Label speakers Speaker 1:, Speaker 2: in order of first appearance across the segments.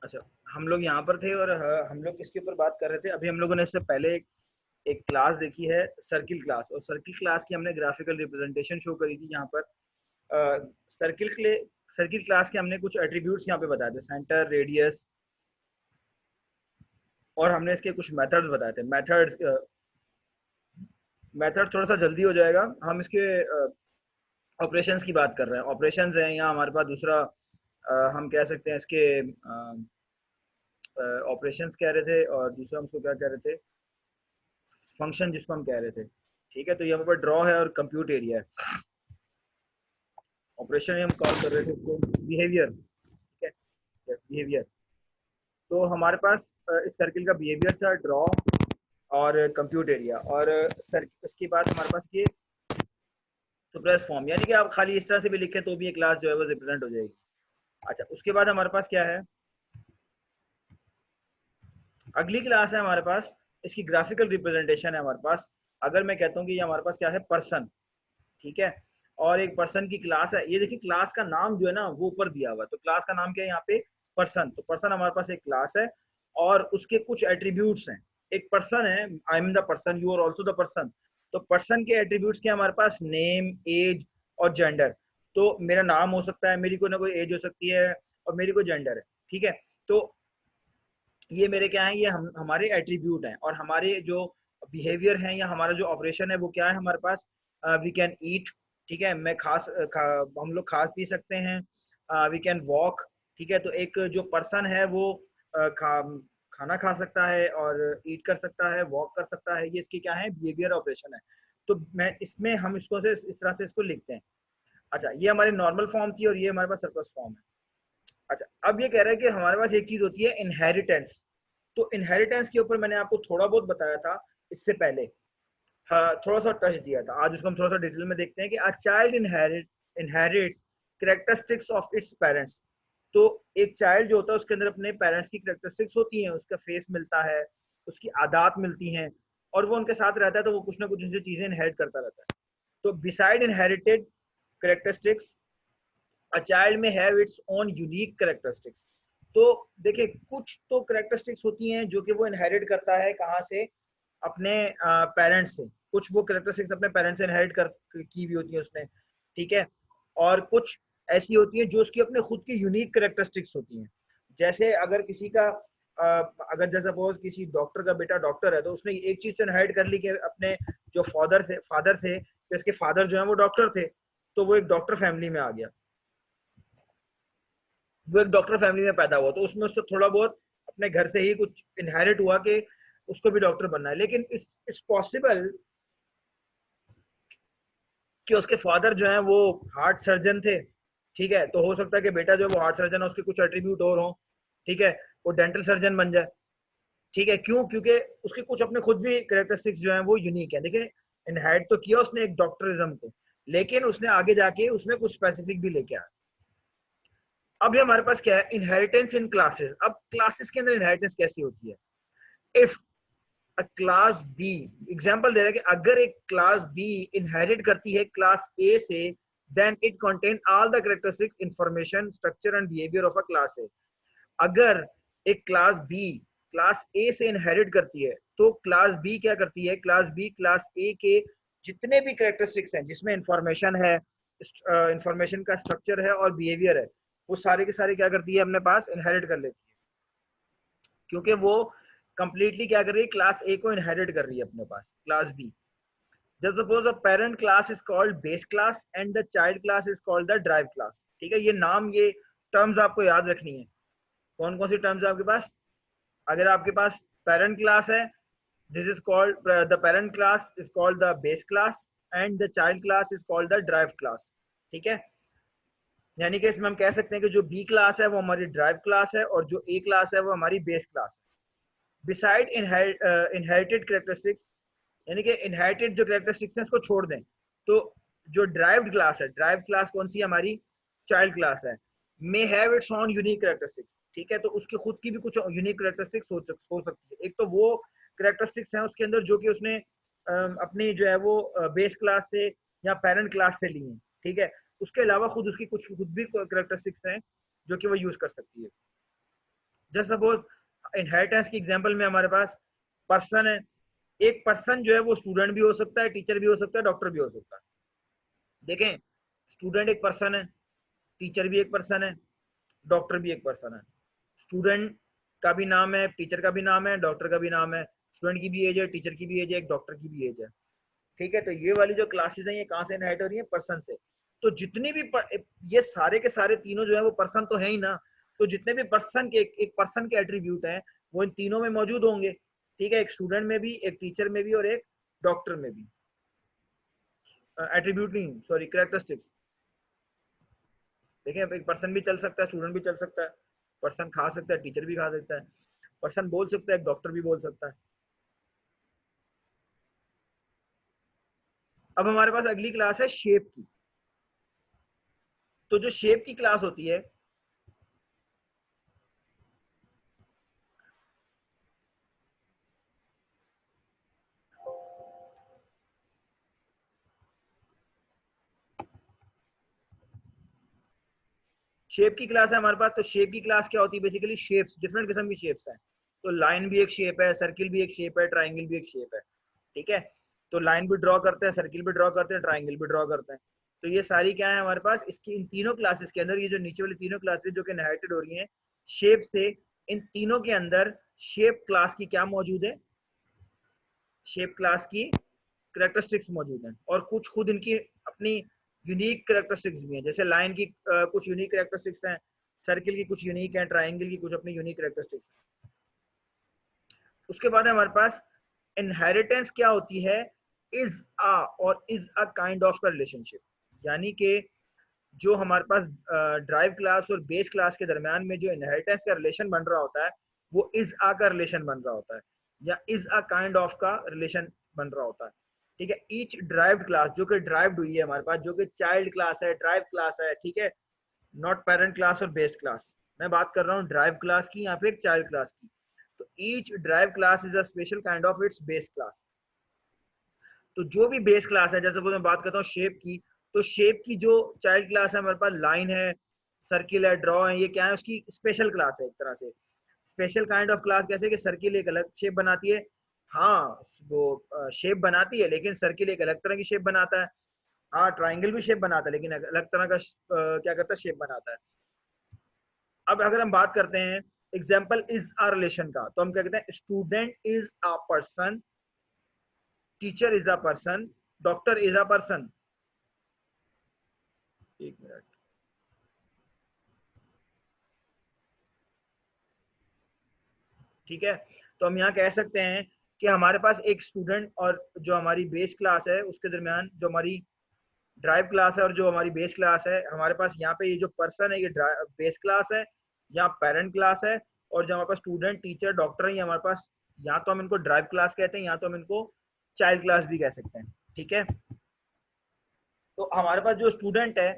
Speaker 1: अच्छा, हम लोग यहाँ पर थे और हम लोग किसके ऊपर बात कर रहे थे? अभी हम लोगों ने इससे पहले एक क्लास देखी है, सर्किल क्लास, और सर्किल क्लास की हमने ग्राफिकल रिप्रेजेंटेशन शो करी थी। यहाँ पर सर्किल क्लास के हमने कुछ एट्रीब्यूट्स यहाँ पे बताए थे, सेंटर, रेडियस, और हमने इसके कुछ मेथड्स बताए थे। मेथड थोड़ा सा जल्दी हो जाएगा, हम इसके ऑपरेशंस की बात कर रहे हैं। ऑपरेशंस हैं यहाँ हमारे पास। दूसरा हम कह सकते हैं इसके ऑपरेशंस कह रहे थे, और दूसरा हम उसको क्या कह रहे थे, फंक्शन जिसको हम कह रहे थे। ठीक है, तो यहाँ पर ड्रॉ है और कंप्यूट एरिया है। ऑपरेशन हम कॉल कर रहे थे उसको बिहेवियर। ठीक है, बिहेवियर। तो हमारे पास इस सर्किल का बिहेवियर था ड्रॉ और कंप्यूट एरिया, और सर इसके बाद हमारे पास ये सुप्रेस फॉर्म, यानी कि आप खाली इस तरह से भी लिखें तो भी ये क्लास जो है वो रिप्रेजेंट हो जाएगी। अच्छा, उसके बाद हमारे पास क्या है, अगली क्लास है हमारे पास, इसकी ग्राफिकल रिप्रेजेंटेशन है हमारे पास। अगर मैं कहता हूँ कि ये हमारे पास क्या है, पर्सन। ठीक है, और एक पर्सन की क्लास है। ये देखिए क्लास का नाम जो है ना वो ऊपर दिया हुआ है, तो क्लास का नाम क्या है यहाँ पे, पर्सन। तो पर्सन हमारे पास एक क्लास है और उसके कुछ एट्रीब्यूट्स हैं। एक पर्सन है, I am the person, you are also the person. तो पर्सन के एट्रीब्यूट्स क्या हमारे पास, नेम, एज और जेंडर। तो मेरा नाम हो सकता है, मेरी कोई ना कोई एज हो सकती है, और मेरी कोई जेंडर है। ठीक है, तो ये मेरे क्या है, ये हमारे एट्रीब्यूट हैं। और हमारे जो बिहेवियर हैं या हमारा जो ऑपरेशन है वो क्या है हमारे पास, वी कैन ईट। ठीक है, मैं हम लोग खा पी सकते हैं। We can walk. ठीक है, तो एक जो पर्सन है वो खाना खा सकता है और ईट कर सकता है, वॉक कर सकता है। ये इसकी क्या है, बिहेवियर ऑपरेशन है। तो मैं इसमें हम इसको से इस तरह से इसको लिखते हैं। अच्छा, ये हमारी नॉर्मल फॉर्म थी और ये हमारे पास सर्कस फॉर्म है। अच्छा, अब ये कह रहा है कि हमारे पास एक चीज होती है इनहेरिटेंस। तो इनहेरिटेंस के ऊपर मैंने आपको थोड़ा बहुत बताया था इससे पहले। हाँ, थोड़ा सा टच दिया था। आज उसको हम थोड़ा सा डिटेल में देखते हैं कि a child inherits characteristics of its parents. तो एक चाइल्ड जो होता है उसके अंदर अपने पेरेंट्स की कैरेक्टरिस्टिक्स होती हैं, उसका फेस मिलता है, उसकी आदत मिलती हैं, और वो उनके साथ रहता है तो वो कुछ ना कुछ उनसे चीजें इनहेरिट करता रहता है। तो beside inherited characteristics, a child may have its own unique characteristics. तो देखिए कुछ तो कैरेक्टरिस्टिक्स होती हैं जो कि वो इनहेरिट करता है, कहाँ से, अपने पेरेंट्स से। कुछ वो कैरेक्टरिस्टिक्स अपने पेरेंट्स से इनहेरिट कर की भी होती है उसने। ठीक है, और कुछ ऐसी होती है जो उसकी अपने खुद की यूनिक कैरेक्टरिस्टिक्स होती हैं। जैसे अगर किसी का अगर जैसे सपोज किसी डॉक्टर का बेटा डॉक्टर है, तो उसने एक चीज तो इनहेरिट कर ली कि अपने जो फादर थे कि उसके फादर जो है वो डॉक्टर थे, तो वो एक डॉक्टर फैमिली में आ गया। वो एक डॉक्टर फैमिली में पैदा हुआ, तो उसमें उससे थोड़ा बहुत अपने घर से ही कुछ इनहेरिट हुआ कि उसको भी डॉक्टर बनना है। लेकिन इट्स पॉसिबल कि उसके फादर जो है वो हार्ट सर्जन थे। ठीक है, तो हो सकता है कि बेटा जो है वो हार्ट सर्जन है, उसके कुछ एट्रीब्यूट और हो। ठीक है, वो डेंटल सर्जन बन जाए। ठीक है, क्यों, क्योंकि उसके कुछ अपने खुद भी कैरेक्टरिस्टिक्स जो है वो यूनिक है। देखिए, इनहेरिट तो किया उसने एक डॉक्टरिज्म को, लेकिन उसने आगे जाके उसमें कुछ स्पेसिफिक भी लेके आया। अब ये हमारे पास क्या है, इनहेरिटेंस इन क्लासेस। अब क्लासेस के अंदर इनहेरिटेंस कैसी होती है। If a class B, example दे रहा है कि अगर एक क्लास बी इनहेरिट करती है क्लास ए से, then it contain all the characteristic information, structure and behaviour of a class A. अगर एक क्लास बी क्लास ए से इनहेरिट करती है, तो क्लास बी क्या करती है, क्लास बी क्लास ए के जितने भी कैरेक्टरिस्टिक्स हैं जिसमें इंफॉर्मेशन है, इंफॉर्मेशन का स्ट्रक्चर है और बिहेवियर है, वो सारे के सारे क्या करती है, अपने पास इनहेरिट कर लेती है। क्योंकि वो कंप्लीटली क्या कर रही है, क्लास ए को इनहेरिट कर रही है अपने पास, class B. Just suppose a parent class is called base class and the child class is called the derived class. ठीक है, ये नाम, ये टर्म्स आपको याद रखनी है। कौन कौन सी टर्म्स है आपके पास, अगर आपके पास पेरेंट क्लास है, this is called the parent class is called the base class and the child class is called the derived class. ठीक है, यानी कि इसमें हम कह सकते हैं कि जो बी क्लास है वो हमारी ड्राइव क्लास है और जो ए क्लास है वो हमारी बेस क्लास है। बिसाइड इनहेरिटेड कैरेक्टरिस्टिक्स, यानी कि इनहेरिटेड जो कैरेक्टरिस्टिक्स हैं उसको छोड़ दें, तो जो ड्राइव्ड क्लास है, ड्राइव क्लास कौन सी है, हमारी चाइल्ड क्लास है, may have its own unique characteristics. ठीक है, तो उसकी खुद की भी कुछ यूनिक कैरेक्टरिस्टिक्स हो सकती है। एक तो वो कैरेक्टरिस्टिक्स हैं उसके अंदर जो कि उसने अपनी जो है वो बेस क्लास से या पेरेंट क्लास से ली है। ठीक है, उसके अलावा खुद उसकी कुछ खुद भी कैरेक्टरिस्टिक्स हैं जो कि वो यूज कर सकती है। जैसे सपोज इनहेरिटेंस की एग्जांपल में हमारे पास पर्सन है, एक पर्सन जो है वो स्टूडेंट भी हो सकता है, टीचर भी हो सकता है, डॉक्टर भी हो सकता है। देखें, स्टूडेंट एक पर्सन है, टीचर भी एक पर्सन है, डॉक्टर भी एक पर्सन है। स्टूडेंट का भी नाम है, टीचर का भी नाम है, डॉक्टर का भी नाम है, स्टूडेंट की भी एज है, टीचर की भी एज है, एक डॉक्टर की भी एज है। ठीक है, तो ये वाली जो क्लासेस हैं ये कहाँ से इनहेरिट हो रही है? पर्सन से। तो जितनी भी ये सारे के सारे तीनों जो है वो पर्सन तो है ही ना, तो जितने भी पर्सन के एक पर्सन के एट्रीब्यूट हैं वो इन तीनों में मौजूद होंगे। ठीक है, एक स्टूडेंट में भी, एक टीचर में भी और एक डॉक्टर में भी। एट्रीब्यूट नहीं, सॉरी, कैरेक्टरिस्टिक्स। देखिए, एक पर्सन भी चल सकता है, स्टूडेंट भी चल सकता है, पर्सन खा सकता है, टीचर भी खा सकता है, पर्सन बोल सकता है, डॉक्टर भी बोल सकता है। अब हमारे पास अगली क्लास है शेप की। तो जो शेप की क्लास होती है, शेप की क्लास है हमारे पास। तो शेप की क्लास क्या होती है? बेसिकली शेप्स, डिफरेंट किस्म की शेप्स हैं। तो लाइन भी एक शेप है, सर्किल भी एक शेप है, ट्राइंगल भी एक शेप है। ठीक है, तो लाइन भी ड्रॉ करते हैं, सर्किल भी ड्रॉ करते हैं, ट्राइंगल भी ड्रॉ करते हैं। तो ये सारी क्या है हमारे पास? इसकी इन तीनों क्लासेस के अंदर, ये जो नीचे वाली तीनों क्लासेस जो कि इनहेरिटेड हो रही हैं शेप से, इन तीनों के अंदर शेप क्लास की क्या मौजूद है? शेप क्लास की करेक्टरिस्टिक्स मौजूद हैं, और कुछ खुद इनकी अपनी यूनिक करेक्टरिस्टिक्स भी हैं। जैसे लाइन की कुछ यूनिक करेक्टरिस्टिक्स हैं, सर्किल की कुछ यूनिक हैं, ट्राइंगल की कुछ अपनी यूनिक करेक्टरिस्टिक्स हैं। उसके बाद हमारे पास इनहेरिटेंस क्या होती है? इज आ और इज अ काइंड ऑफ का रिलेशनशिप। यानी कि जो हमारे पास ड्राइव क्लास और बेस क्लास के दरमियान में जो इनहेरिटेंस का रिलेशन बन रहा होता है वो इज आ का रिलेशन बन रहा होता है, या इज अ काइंड ऑफ का रिलेशन बन रहा होता है। ठीक है, ईच ड्राइव्ड क्लास जो कि ड्राइव्ड हुई है हमारे पास, जो कि चाइल्ड क्लास है, ड्राइव क्लास है, ठीक है, नॉट पेरेंट क्लास और बेस क्लास। मैं बात कर रहा हूँ ड्राइव क्लास की या फिर चाइल्ड क्लास की। तो each drive class is a special kind of its base class. तो जो भी बेस क्लास है, जैसे मैं बात करता हूँ शेप की, तो शेप की जो चाइल्ड क्लास है हमारे पास, लाइन है, सर्किल है, ड्रॉ है, ये क्या है? उसकी स्पेशल क्लास है एक तरह से। स्पेशल काइंड ऑफ क्लास कैसे? कि सर्किल एक अलग शेप बनाती है, हाँ, वो शेप बनाती है, लेकिन सर्किल एक अलग तरह की शेप बनाता है। हाँ, ट्राइंगल भी शेप बनाता है, लेकिन अलग तरह का क्या करता है? शेप बनाता है। अब अगर हम बात करते हैं एग्जाम्पल इज आ रिलेशन का, तो हम क्या कहते हैं? Student is a person, teacher is a person, doctor is a person. एक मिनट। ठीक है, तो हम यहाँ कह सकते हैं कि हमारे पास एक स्टूडेंट और जो हमारी बेस क्लास है उसके दरमियान, जो हमारी ड्राइव क्लास है और जो हमारी बेस क्लास है, हमारे पास यहाँ पे ये जो पर्सन है ये बेस क्लास है, यहाँ पेरेंट क्लास है, और जो हमारे पास स्टूडेंट, टीचर, डॉक्टर है, ये हमारे पास या तो हम इनको ड्राइव क्लास कहते हैं या तो हम इनको चाइल्ड क्लास भी कह सकते हैं। ठीक है, तो हमारे पास जो स्टूडेंट है,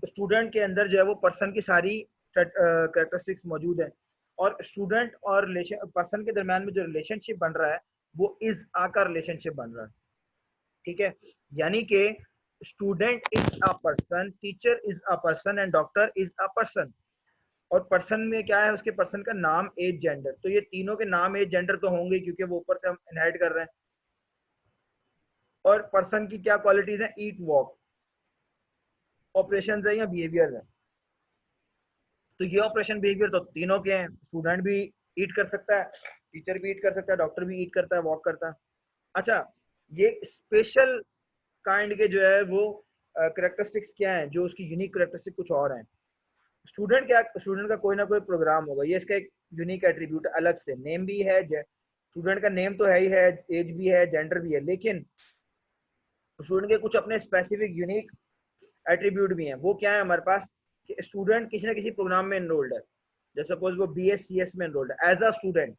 Speaker 1: स्टूडेंट के अंदर जो है वो पर्सन की सारी कैरेक्टरिस्टिक्स मौजूद है, और स्टूडेंट और रिलेशन पर्सन के दरमियान में जो रिलेशनशिप बन रहा है वो इज आ का रिलेशनशिप बन रहा है। ठीक है, यानी कि student is a person, teacher is a person and doctor is a person. और पर्सन में क्या है? उसके पर्सन का नाम, एज, जेंडर। तो ये तीनों के नाम, एज, जेंडर तो होंगे क्योंकि वो ऊपर से हम इनहेरिट कर रहे हैं। और पर्सन की क्या क्वालिटीज है? ईट, वॉक, ऑपरेशन है या बिहेवियर है। तो ये ऑपरेशन बिहेवियर तो तीनों के हैं, स्टूडेंट भी ईट कर सकता है, टीचर भी ईट कर सकता है, डॉक्टर भी ईट करता है, वॉक करता है। अच्छा, ये स्पेशल काइंड के जो है वो करेक्टरिस्टिक्स क्या है? जो उसकी यूनिक करेक्टरिस्टिक कुछ और हैं। स्टूडेंट क्या? स्टूडेंट का कोई ना कोई प्रोग्राम होगा, ये इसका एक यूनिक एट्रीब्यूट अलग से। नेम भी है, स्टूडेंट का नेम तो है ही है, एज भी है, जेंडर भी है, लेकिन स्टूडेंट के कुछ अपने स्पेसिफिक यूनिक एट्रीब्यूट भी हैं। वो क्या है हमारे पास? कि स्टूडेंट किसी ना किसी प्रोग्राम में एनरोल्ड है। जैसे सपोज वो BScs में एनरोल्ड है एज अ स्टूडेंट।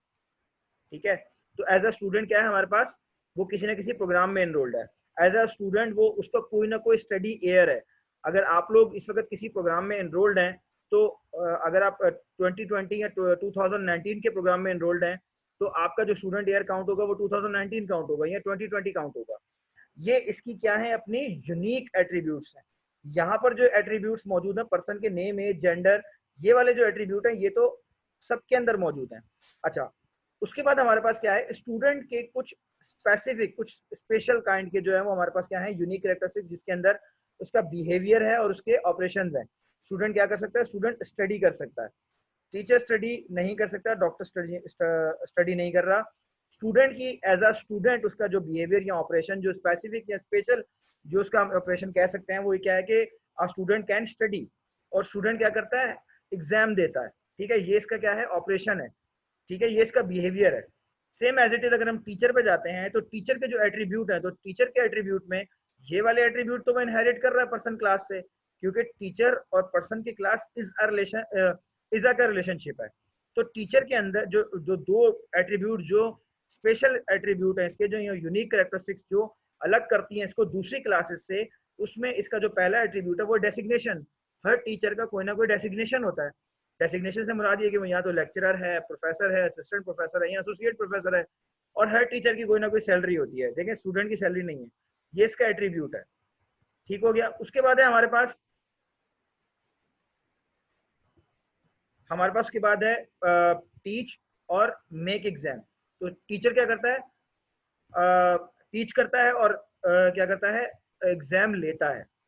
Speaker 1: ठीक है, तो एज अ स्टूडेंट क्या है हमारे पास? वो किसी ना किसी प्रोग्राम में एनरोल्ड है। एज अ स्टूडेंट वो उसका कोई ना कोई स्टडी एयर है। अगर आप लोग इस वक्त किसी प्रोग्राम में एनरोल्ड हैं, तो अगर आप 2020 या 2019 के प्रोग्राम में एनरोल्ड हैं, तो आपका जो स्टूडेंट ईयर काउंट होगा वो 2019 काउंट होगा या 2020 काउंट होगा। ये इसकी क्या है? अपनी यूनिक एट्रीब्यूट्स हैं। यहाँ पर जो एट्रीब्यूट्स मौजूद है पर्सन के नेम, एज, जेंडर, ये वाले जो एट्रीब्यूट हैं ये तो सबके अंदर मौजूद हैं। अच्छा, उसके बाद हमारे पास क्या है, स्टूडेंट के कुछ स्पेसिफिक, कुछ स्पेशल काइंड के जो है वो हमारे पास क्या है, यूनिक कैरेक्टरिस्टिक, जिसके अंदर उसका बिहेवियर है और उसके ऑपरेशंस हैं। स्टूडेंट क्या कर सकता है, स्टूडेंट स्टडी कर सकता है, टीचर स्टडी नहीं कर सकता, डॉक्टर स्टडी स्टडी नहीं कर रहा। स्टूडेंट की एज अ स्टूडेंट उसका जो बिहेवियर या ऑपरेशन जो स्पेसिफिक या स्पेशल जो उसका ऑपरेशन कह सकते हैं, वो क्या है कि अ स्टूडेंट कैन स्टडी, और स्टूडेंट क्या करता है, एग्जाम देता है। ठीक है, ये इसका क्या है, ऑपरेशन है। ठीक है, ये इसका बिहेवियर है। सेम एज इट इज अगर हम टीचर पे जाते हैं, तो टीचर के जो एट्रीब्यूट है, तो टीचर के एट्रीब्यूट में ये वाले एट्रीब्यूट तो वो इनहेरिट कर रहा है पर्सन क्लास से, क्योंकि टीचर और पर्सन की class is a relation, is a का रिलेशनशिप है। तो टीचर के अंदर जो जो दो एट्रीब्यूट जो स्पेशल एट्रीब्यूट है इसके, जो यूनिक कैरेक्टरिस्टिक्स जो अलग करती हैं इसको दूसरी क्लासेस से, उसमें इसका जो पहला एट्रीब्यूट है वो डेसिग्नेशन। हर टीचर का कोई ना कोई डेसिग्नेशन होता है। डेसिग्नेशन से मुराद ये कि यहाँ तो लेक्चरर है, प्रोफेसर है, असिस्टेंट प्रोफेसर है या एसोसिएट प्रोफेसर है, और हर टीचर की कोई ना कोई सैलरी होती है। देखें, स्टूडेंट की सैलरी नहीं है, ये इसका एट्रीब्यूट है। ठीक हो गया। उसके बाद है हमारे पास के बाद है टीच और मेक एग्जाम। तो टीचर क्या करता है, टीच करता है और क्या करता है, एग्जाम लेता है।